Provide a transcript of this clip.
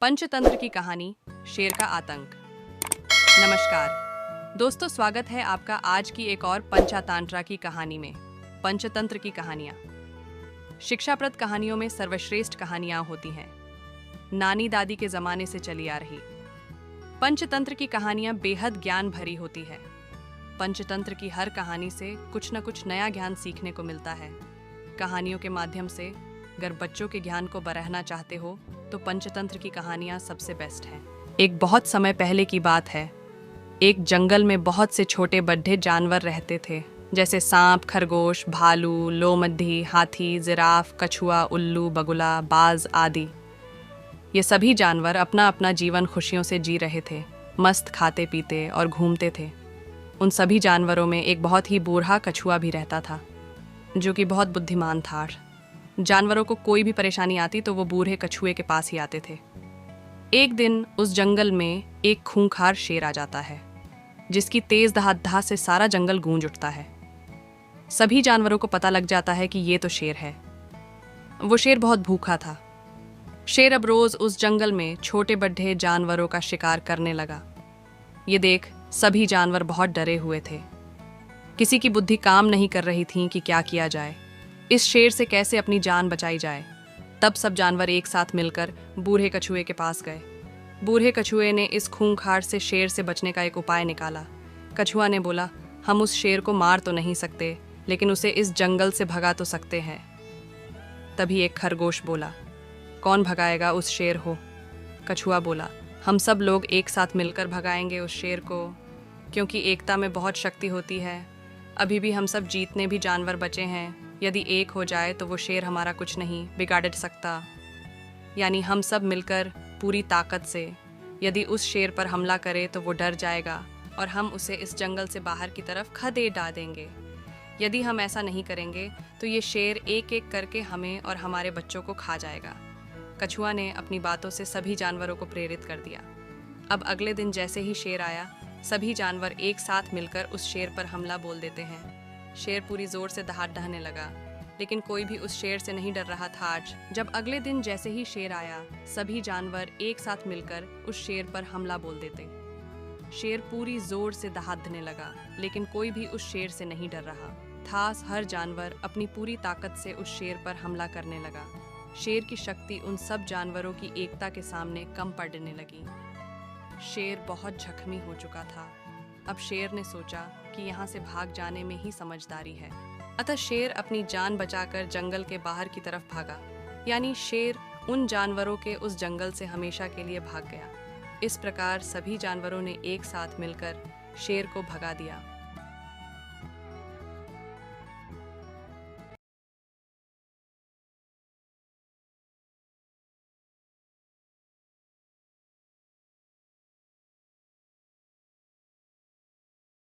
पंचतंत्र की कहानी, शेर का आतंक। नमस्कार दोस्तों, स्वागत है आपका आज की एक और पंचातांत्रा की कहानी में। पंचतंत्र की कहानियाँ शिक्षाप्रद कहानियों में सर्वश्रेष्ठ कहानियाँ होती हैं, नानी दादी के जमाने से चली आ रही। पंचतंत्र की कहानियाँ बेहद ज्ञान भरी होती है। पंचतंत्र की हर कहानी से कुछ न कुछ नया ज्ञान सीखने को मिलता है। कहानियों के माध्यम से अगर बच्चों के ज्ञान को बरहना चाहते हो तो पंचतंत्र की कहानियां सबसे बेस्ट हैं। एक बहुत समय पहले की बात है। एक जंगल में बहुत से छोटे बड्ढे जानवर रहते थे, जैसे सांप, खरगोश, भालू, लोमड्डी, हाथी, जिराफ, कछुआ, उल्लू, बगुला, बाज आदि। ये सभी जानवर अपना अपना जीवन खुशियों से जी रहे थे, मस्त खाते पीते और घूमते थे। उन सभी जानवरों में एक बहुत ही बूढ़ा कछुआ भी रहता था, जो कि बहुत बुद्धिमान था। जानवरों को कोई भी परेशानी आती तो वो बूढ़े कछुए के पास ही आते थे। एक दिन उस जंगल में एक खूंखार शेर आ जाता है, जिसकी तेज दहाड़ से सारा जंगल गूंज उठता है। सभी जानवरों को पता लग जाता है कि ये तो शेर है। वो शेर बहुत भूखा था। शेर अब रोज उस जंगल में छोटे बड्ढे जानवरों का शिकार करने लगा। ये देख सभी जानवर बहुत डरे हुए थे। किसी की बुद्धि काम नहीं कर रही थी कि क्या किया जाए, इस शेर से कैसे अपनी जान बचाई जाए। तब सब जानवर एक साथ मिलकर बूढ़े कछुए के पास गए। बूढ़े कछुए ने इस खूंखार से शेर से बचने का एक उपाय निकाला। कछुआ ने बोला, हम उस शेर को मार तो नहीं सकते, लेकिन उसे इस जंगल से भगा तो सकते हैं। तभी एक खरगोश बोला, कौन भगाएगा उस शेर को? कछुआ बोला, हम सब लोग एक साथ मिलकर भगाएंगे उस शेर को, क्योंकि एकता में बहुत शक्ति होती है। अभी भी हम सब जीतने भी जानवर बचे हैं। यदि एक हो जाए तो वो शेर हमारा कुछ नहीं बिगाड़ सकता। यानी हम सब मिलकर पूरी ताकत से यदि उस शेर पर हमला करें तो वो डर जाएगा और हम उसे इस जंगल से बाहर की तरफ खदेड़ डाल देंगे। यदि हम ऐसा नहीं करेंगे तो ये शेर एक एक करके हमें और हमारे बच्चों को खा जाएगा। कछुआ ने अपनी बातों से सभी जानवरों को प्रेरित कर दिया। अब अगले दिन जैसे ही शेर आया, सभी जानवर एक साथ मिलकर उस शेर पर हमला बोल देते हैं। शेर पूरी जोर से दहाड़ने लगा, लेकिन कोई भी उस शेर से नहीं डर रहा था। आज जब अगले दिन जैसे ही शेर आया, सभी जानवर एक साथ मिलकर उस शेर पर हमला बोल देते। शेर पूरी जोर से दहाड़ने लगा, लेकिन कोई भी उस शेर से नहीं डर रहा था। हर जानवर अपनी पूरी ताकत से उस शेर पर हमला करने लगा। शेर की शक्ति उन सब जानवरों की एकता के सामने कम पड़ने लगी। शेर बहुत जख्मी हो चुका था। अब शेर ने सोचा कि यहाँ से भाग जाने में ही समझदारी है। अतः शेर अपनी जान बचाकर जंगल के बाहर की तरफ भागा। यानी शेर उन जानवरों के उस जंगल से हमेशा के लिए भाग गया। इस प्रकार सभी जानवरों ने एक साथ मिलकर शेर को भगा दिया।